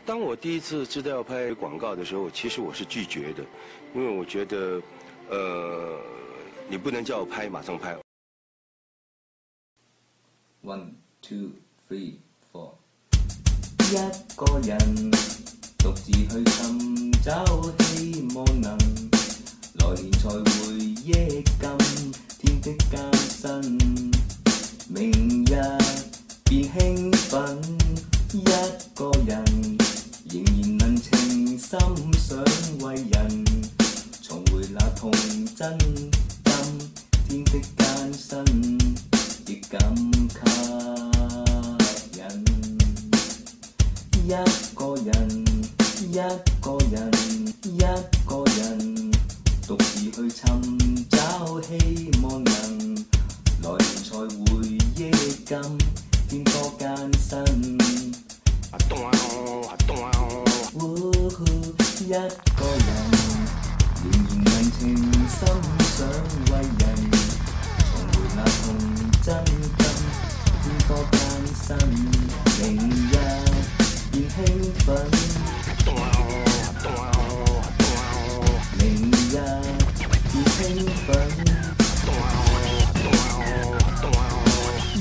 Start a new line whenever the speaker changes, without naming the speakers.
当我第一次知道要拍广告的时候，其实我是拒绝的，因为我觉得，你不能叫我拍马上拍。
1 2 3 4，一個人獨自去尋找希望能來年才會憶今天的艱辛，明日便興奮，一個人仍然能情深想為人重回那童真，今天的艱辛亦感吸引，一個人一個人一個人獨自去尋找希望能來年才會憶今天多艱辛，一個人仍然能情深想為人重回那童真，今天多艱辛，明日便興奮，明日便興奮，一